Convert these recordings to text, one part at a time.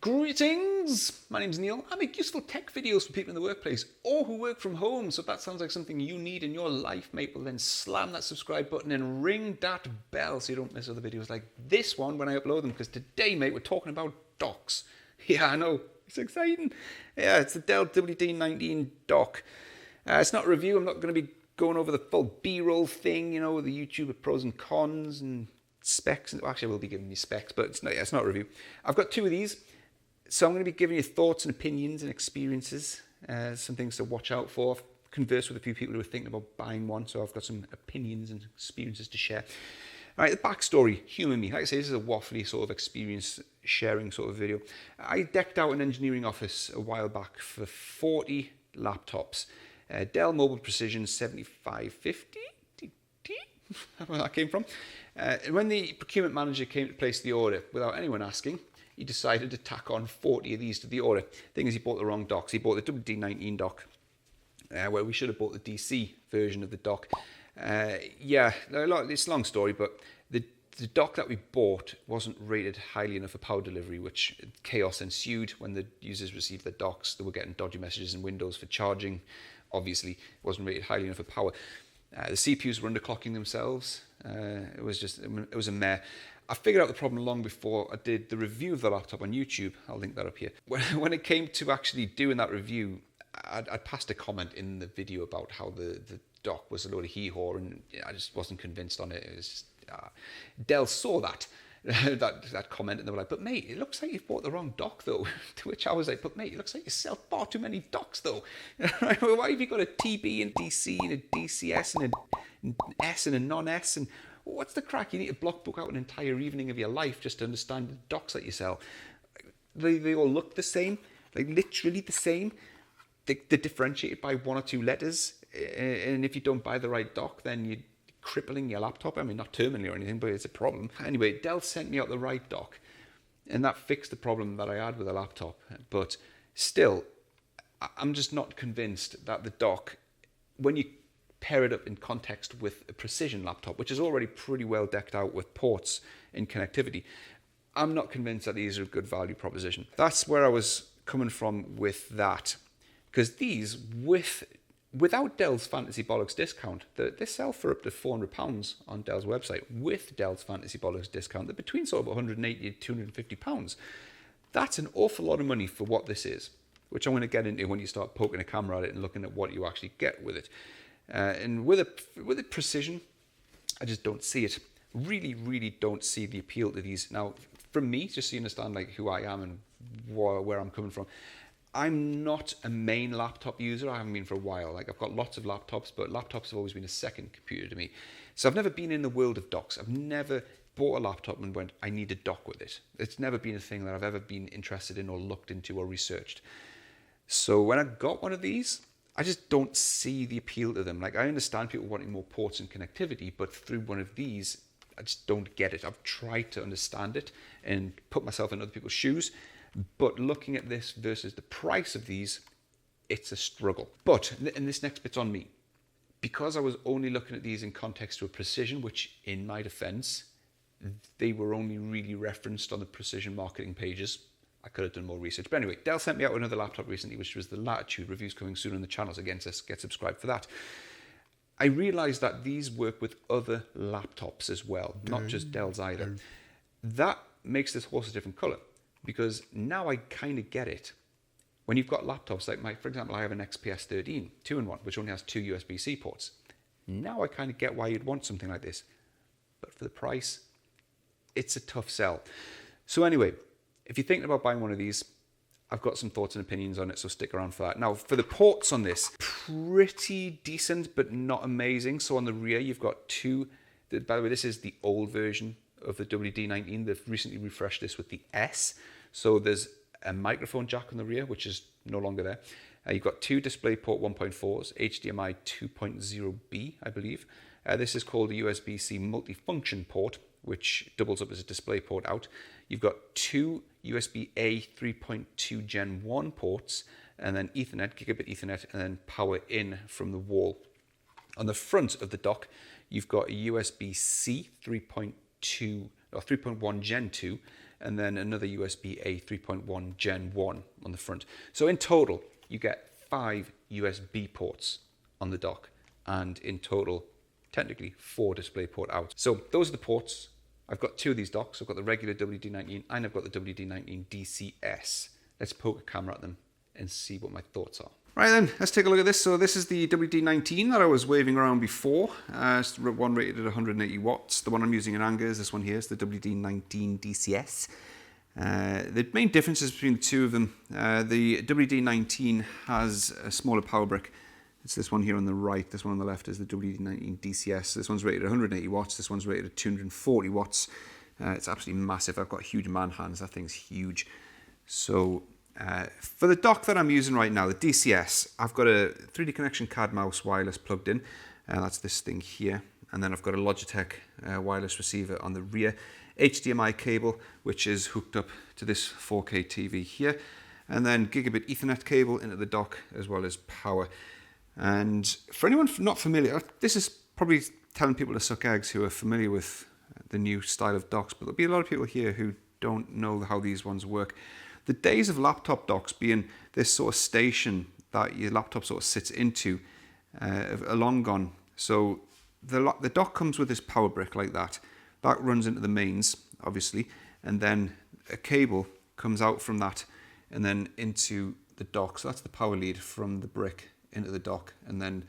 Greetings! My name's Neil. I make useful tech videos for people in the workplace or who work from home. So if that sounds like something you need in your life, mate, well then slam that subscribe button and ring that bell so you don't miss other videos like this one when I upload them. Because today, mate, we're talking about docks. Yeah, I know. It's exciting. Yeah, it's the Dell WD19 dock. It's not a review. I'm not going to be going over the full B-roll thing, you know, the YouTube pros and cons and specs. Actually, I will be giving you specs, but it's not a review. I've got two of these. So I'm going to be giving you thoughts and opinions and experiences, some things to watch out for. I've conversed with a few people who are thinking about buying one, so I've got some opinions and experiences to share. All right, the backstory, humour me. Like I say, this is a waffly sort of experience sharing sort of video. I decked out an engineering office a while back for 40 laptops. Dell Mobile Precision 7550, where that came from. And when the procurement manager came to place the order, without anyone asking, he decided to tack on 40 of these to the order. Thing is, he bought the wrong docks. He bought the WD19 dock, where we should have bought the DC version of the dock. Yeah, it's a long story, but the dock that we bought wasn't rated highly enough for power delivery, which chaos ensued when the users received their docks. They were getting dodgy messages in Windows for charging. Obviously, it wasn't rated highly enough for power. The CPUs were underclocking themselves. It was a mare. I figured out the problem long before I did the review of the laptop on YouTube. I'll link that up here. When it came to actually doing that review, I'd passed a comment in the video about how the dock was a load of hee-haw, and I just wasn't convinced on it. It was just, Dell saw that comment, and they were like, "But mate, it looks like you've bought the wrong dock, though." To which I was like, "But mate, it looks like you sell far too many docks, though. Why have you got a TB and DC and a DCS and an S and a non-S and..." What's the crack? You need to block book out an entire evening of your life just to understand the docks that you sell. They all look the same, like literally the same. They're differentiated by one or two letters. And if you don't buy the right dock, then you're crippling your laptop. I mean, not terminally or anything, but it's a problem. Anyway, Dell sent me out the right dock, and that fixed the problem that I had with the laptop. But still, I'm just not convinced that the dock, when you pair it up in context with a Precision laptop, which is already pretty well decked out with ports and connectivity, I'm not convinced that these are a good value proposition. That's where I was coming from with that. Because these, without Dell's Fantasy Bollocks discount, they sell for up to £400 on Dell's website. With Dell's Fantasy Bollocks discount, they're between sort of £180 to £250. That's an awful lot of money for what this is, which I'm going to get into when you start poking a camera at it and looking at what you actually get with it. And with a Precision, I just don't see it. Really don't see the appeal to these. Now, from me, just so you understand like who I am and where I'm coming from, I'm not a main laptop user. I haven't been for a while. Like, I've got lots of laptops, but laptops have always been a second computer to me. So I've never been in the world of docks. I've never bought a laptop and went, I need a dock with it. It's never been a thing that I've ever been interested in or looked into or researched. So when I got one of these, I just don't see the appeal to them. Like, I understand people wanting more ports and connectivity, but through one of these, I just don't get it. I've tried to understand it and put myself in other people's shoes, but looking at this versus the price of these, it's a struggle. But, and this next bit's on me, because I was only looking at these in context to a Precision, which in my defense, they were only really referenced on the Precision marketing pages. I could have done more research. But anyway, Dell sent me out another laptop recently, which was the Latitude. Reviews coming soon on the channel, so again, get subscribed for that. I realised that these work with other laptops as well, not just Dell's either. That makes this horse a different colour, because now I kind of get it. When you've got laptops like for example, I have an XPS 13 2-in-1, which only has 2 USB-C ports. Now I kind of get why you'd want something like this. But for the price, it's a tough sell. So anyway, if you're thinking about buying one of these, I've got some thoughts and opinions on it, so stick around for that. Now, for the ports on this, pretty decent, but not amazing. So on the rear, you've got two. By the way, this is the old version of the WD19. They've recently refreshed this with the S. So there's a microphone jack on the rear, which is no longer there. You've got two DisplayPort 1.4s, HDMI 2.0B, I believe. This is called a USB-C multifunction port, which doubles up as a DisplayPort out. You've got two USB-A 3.2 Gen 1 ports, and then Ethernet, gigabit Ethernet, and then power in from the wall. On the front of the dock, you've got a USB-C 3.2 or 3.1 Gen 2, and then another USB-A 3.1 Gen 1 on the front. So in total, you get 5 USB ports on the dock, and in total, technically 4 DisplayPort outs. So those are the ports. I've got 2 of these docks. I've got the regular WD19 and I've got the WD19 DCS. Let's poke a camera at them and see what my thoughts are. Right then, let's take a look at this. So this is the WD19 that I was waving around before. It's the one rated at 180 watts. The one I'm using in anger is this one here. It's the WD19 DCS. The main differences between the two of them, the WD19 has a smaller power brick. It's this one here on the right. This one on the left is the WD19 DCS. This one's rated at 180 watts. This one's rated at 240 watts. It's absolutely massive. I've got huge man hands. That thing's huge. So for the dock that I'm using right now, the DCS, I've got a 3D Connection CAD mouse wireless plugged in. That's this thing here. And then I've got a Logitech wireless receiver on the rear. HDMI cable, which is hooked up to this 4K TV here. And then gigabit Ethernet cable into the dock, as well as power. And for anyone not familiar, this is probably telling people to suck eggs who are familiar with the new style of docks, but there'll be a lot of people here who don't know how these ones work. The days of laptop docks being this sort of station that your laptop sort of sits into are long gone. So the dock comes with this power brick like that. That runs into the mains, obviously, and then a cable comes out from that and then into the dock. So that's the power lead from the brick into the dock, and then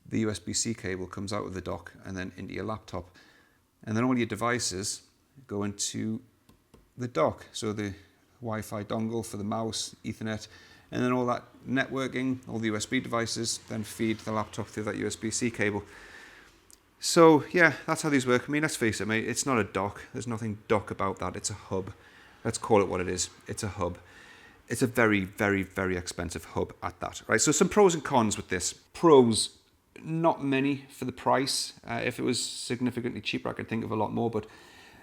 the USB-C cable comes out of the dock and then into your laptop, and then all your devices go into the dock. So the Wi-Fi dongle for the mouse, Ethernet, and then all that networking, all the USB devices then feed the laptop through that USB-C cable. So yeah, that's how these work. I mean, let's face it, mate, it's not a dock. There's nothing dock about that. It's a hub. Let's call it what it is. It's a hub. It's a very, very, very expensive hub at that, right? So some pros and cons with this. Pros, not many for the price. If it was significantly cheaper, I could think of a lot more. But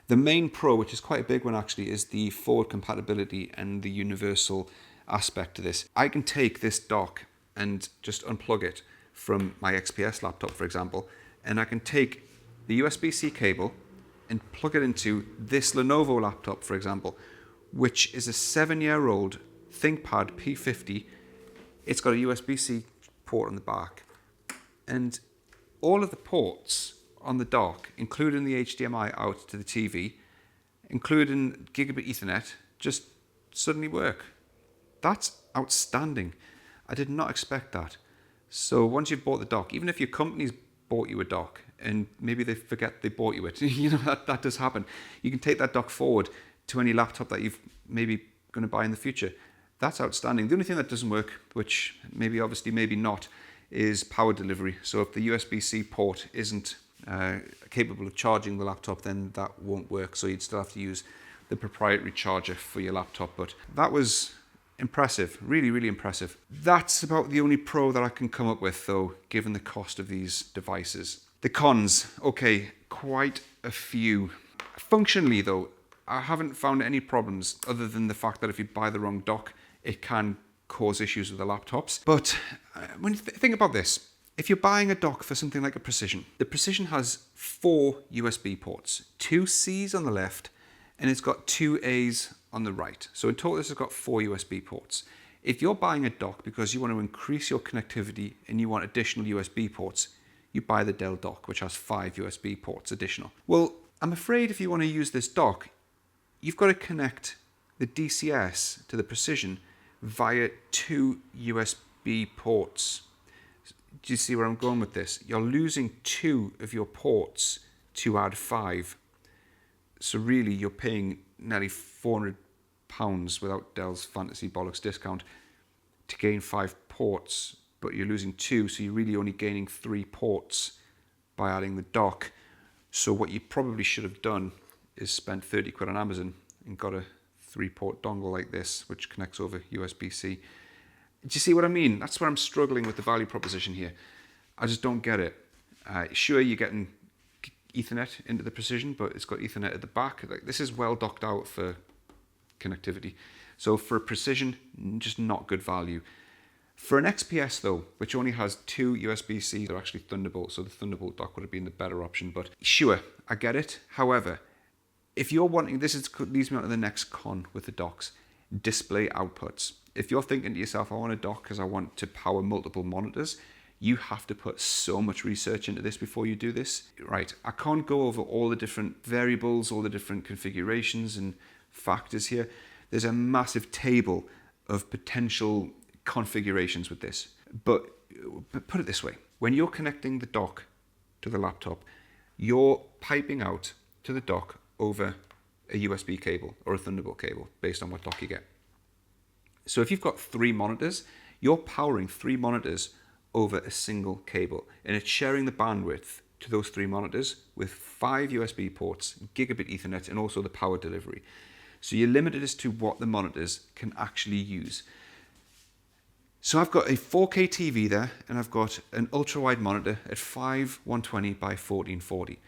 the main pro, which is quite a big one actually, is the forward compatibility and the universal aspect to this. I can take this dock and just unplug it from my XPS laptop, for example, and I can take the USB-C cable and plug it into this Lenovo laptop, for example, which is a 7-year-old ThinkPad P50. It's got a USB-C port on the back, and all of the ports on the dock, including the HDMI out to the TV, including gigabit Ethernet, just suddenly work. That's outstanding. I did not expect that. So once you've bought the dock, even if your company's bought you a dock and maybe they forget they bought you it, you know, that does happen. You can take that dock forward to any laptop that you've maybe going to buy in the future. That's outstanding. The only thing that doesn't work, which maybe obviously maybe not, is power delivery. So if the USB-C port isn't capable of charging the laptop, then that won't work. So you'd still have to use the proprietary charger for your laptop. But that was impressive, really, really impressive. That's about the only pro that I can come up with, though, given the cost of these devices. The cons, okay, quite a few. Functionally, though, I haven't found any problems other than the fact that if you buy the wrong dock, it can cause issues with the laptops. But when you think about this, if you're buying a dock for something like a Precision, the Precision has 4 USB ports, 2 C's on the left, and it's got 2 A's on the right. So in total, this has got 4 USB ports. If you're buying a dock because you want to increase your connectivity and you want additional USB ports, you buy the Dell dock, which has 5 USB ports additional. Well, I'm afraid if you want to use this dock, you've got to connect the DCS to the Precision via 2 USB ports. Do you see where I'm going with this? You're losing 2 of your ports to add 5. So really, you're paying nearly £400 without Dell's fantasy bollocks discount to gain 5 ports, but you're losing 2, so you're really only gaining 3 ports by adding the dock. So what you probably should have done is spent 30 quid on Amazon and got a 3-port dongle like this, which connects over USB-C. Do you see what I mean? That's where I'm struggling with the value proposition here. I just don't get it. Sure, you're getting Ethernet into the Precision, but it's got Ethernet at the back. Like, this is well docked out for connectivity. So for a Precision, just not good value. For an XPS though, which only has 2 USB-C, they're actually Thunderbolt, so the Thunderbolt dock would have been the better option. But sure, I get it. However, if you're wanting, leads me on to the next con with the docks, display outputs. If you're thinking to yourself, I want a dock because I want to power multiple monitors, you have to put so much research into this before you do this. Right, I can't go over all the different variables, all the different configurations and factors here. There's a massive table of potential configurations with this. But put it this way, when you're connecting the dock to the laptop, you're piping out to the dock over a USB cable or a Thunderbolt cable, based on what dock you get. So if you've got 3 monitors, you're powering 3 monitors over a single cable, and it's sharing the bandwidth to those 3 monitors with 5 USB ports, gigabit Ethernet, and also the power delivery. So you're limited as to what the monitors can actually use. So I've got a 4K TV there, and I've got an ultra-wide monitor at 5120 by 1440.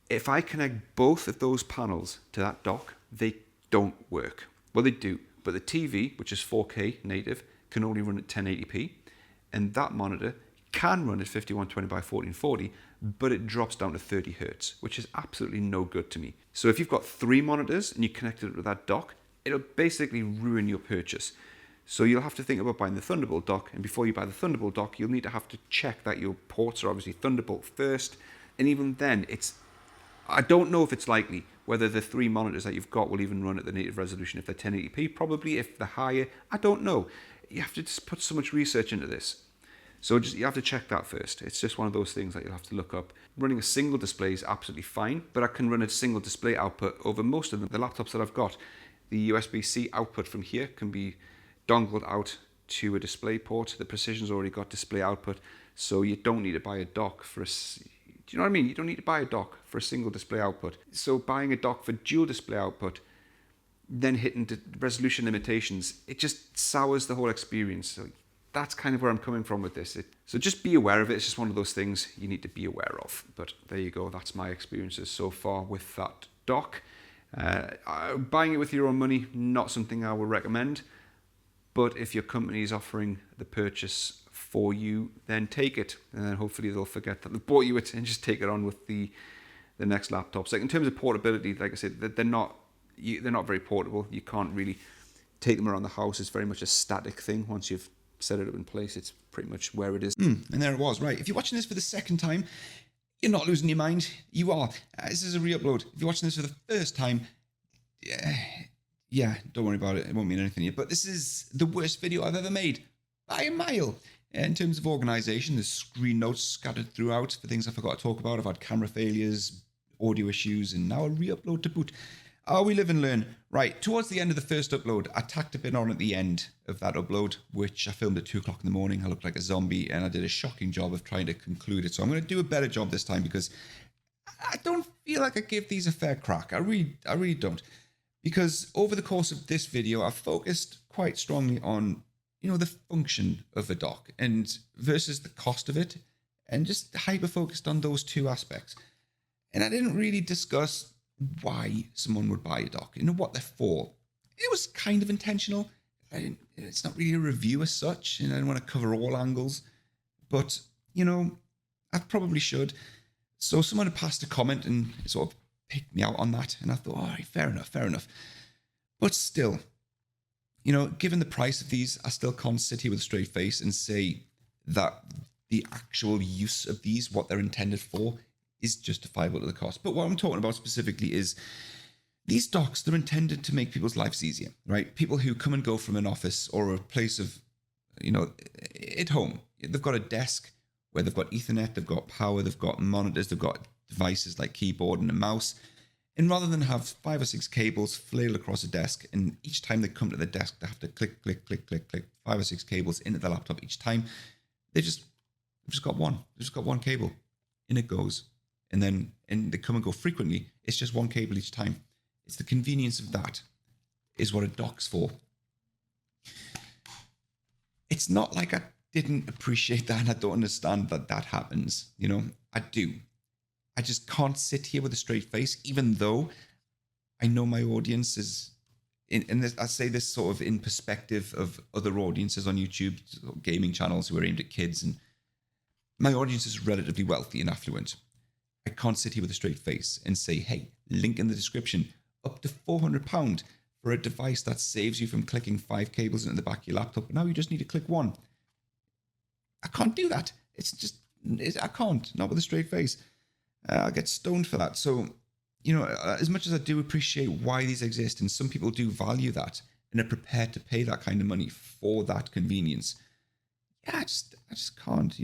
If I connect both of those panels to that dock, they don't work. Well, they do, but the TV, which is 4K native, can only run at 1080p, and that monitor can run at 5120 by 1440, but it drops down to 30 Hertz, which is absolutely no good to me. So if you've got 3 monitors and you connect it with that dock, it'll basically ruin your purchase. So you'll have to think about buying the Thunderbolt dock, and before you buy the Thunderbolt dock, you'll need to have to check that your ports are obviously Thunderbolt first, and even then, I don't know if it's likely whether the 3 monitors that you've got will even run at the native resolution if they're 1080p. Probably if they're higher, I don't know. You have to just put so much research into this. So you have to check that first. It's just one of those things that you'll have to look up. Running a single display is absolutely fine, but I can run a single display output over most of them. The laptops that I've got, the USB-C output from here can be dongled out to a display port. The Precision's already got display output, so you don't need to buy a dock for do you know what I mean? You don't need to buy a dock for a single display output. So buying a dock for dual display output, then hitting the resolution limitations, it just sours the whole experience. So that's kind of where I'm coming from with this. So just be aware of it. It's just one of those things you need to be aware of. But there you go. That's my experiences so far with that dock. Buying it with your own money, not something I would recommend. But if your company is offering the purchase for you, then take it, and then hopefully they'll forget that they bought you it and just take it on with the next laptops. Like in terms of portability, like I said, they're not very portable. You can't really take them around the house. It's very much a static thing. Once you've set it up in place, it's pretty much where it is. And there it was. Right, if you're watching this for the second time, you're not losing your mind. You are. This is a re-upload. If you're watching this for the first time, yeah, don't worry about it. It won't mean anything to you. But this is the worst video I've ever made by a mile. In terms of organisation, there's screen notes scattered throughout for things I forgot to talk about. I've had camera failures, audio issues, and now a re-upload to boot. We live and learn. Right, towards the end of the first upload, I tacked a bit on at the end of that upload, which I filmed at 2 o'clock in the morning. I looked like a zombie, and I did a shocking job of trying to conclude it. So I'm going to do a better job this time, because I don't feel like I give these a fair crack. I really don't. Because over the course of this video, I've focused quite strongly on the function of a dock and versus the cost of it, and just hyper focused on those 2 aspects. And I didn't really discuss why someone would buy a dock, what they're for. It was kind of intentional. It's not really a review as such, and I don't want to cover all angles, but I probably should. So someone had passed a comment and sort of picked me out on that, and I thought, all right, fair enough. But still, given the price of these, I still can't sit here with a straight face and say that the actual use of these, what they're intended for, is justifiable to the cost. But what I'm talking about specifically is these docks, they're intended to make people's lives easier, right? People who come and go from an office or a place of, at home. They've got a desk where they've got Ethernet, they've got power, they've got monitors, they've got devices like keyboard and a mouse. And rather than have 5 or 6 cables flailed across a desk, and each time they come to the desk, they have to click, 5 or 6 cables into the laptop each time, they've just got one. They've just got one cable. In it goes. And they come and go frequently. It's just one cable each time. It's the convenience of that is what a dock's for. It's not like I didn't appreciate that and I don't understand that happens. I do. I just can't sit here with a straight face, even though I know my audience is, and I say this sort of in perspective of other audiences on YouTube, gaming channels who are aimed at kids, and my audience is relatively wealthy and affluent. I can't sit here with a straight face and say, hey, link in the description, up to £400 for a device that saves you from clicking 5 cables into the back of your laptop. But now you just need to click one. I can't do that. I can't, not with a straight face. I'll get stoned for that. So, as much as I do appreciate why these exist, and some people do value that and are prepared to pay that kind of money for that convenience, I just can't,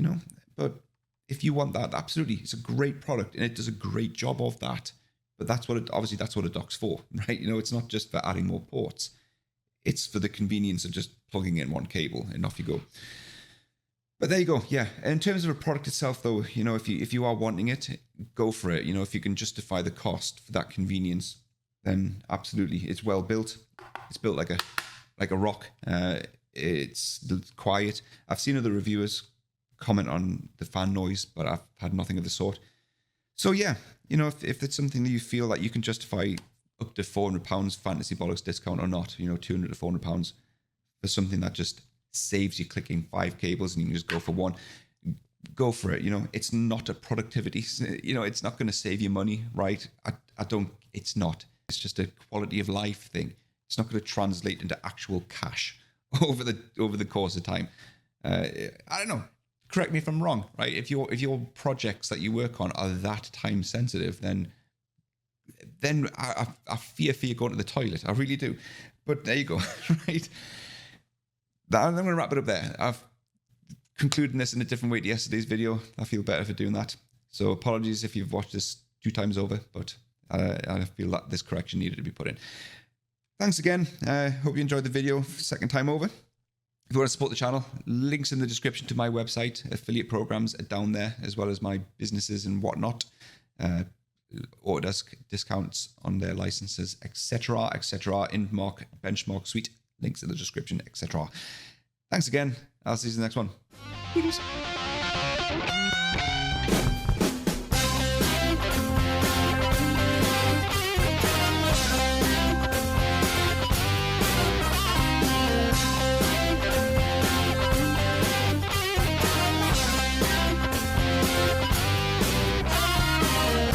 But if you want that, absolutely, it's a great product and it does a great job of that. But that's what a dock's for, right? It's not just for adding more ports. It's for the convenience of just plugging in one cable and off you go. But there you go. Yeah. In terms of a product itself, though, if you are wanting it, go for it. If you can justify the cost for that convenience, then absolutely, it's well built. It's built like a rock. It's quiet. I've seen other reviewers comment on the fan noise, but I've had nothing of the sort. So yeah, if it's something that you feel that you can justify up to £400 Fantasy Bollocks discount or not, £200 to £400 for something that just saves you clicking 5 cables and you can just go for one, go for it. It's not a productivity, it's not going to save you money, right? It's not. It's just a quality of life thing. It's not going to translate into actual cash over the course of time. I don't know. Correct me if I'm wrong, right? If your projects that you work on are that time sensitive, then I fear for you going to the toilet. I really do. But there you go, right? I'm going to wrap it up there. I've concluded this in a different way to yesterday's video. I feel better for doing that. So apologies if you've watched this 2 times over, but I feel that this correction needed to be put in. Thanks again. Hope you enjoyed the video second time over. If you want to support the channel, links in the description to my website. Affiliate programs are down there, as well as my businesses and whatnot. Autodesk discounts on their licenses, etc., etc. Inmark, Benchmark Suite, links in the description, etc. Thanks again. I'll see you in the next one. Peace.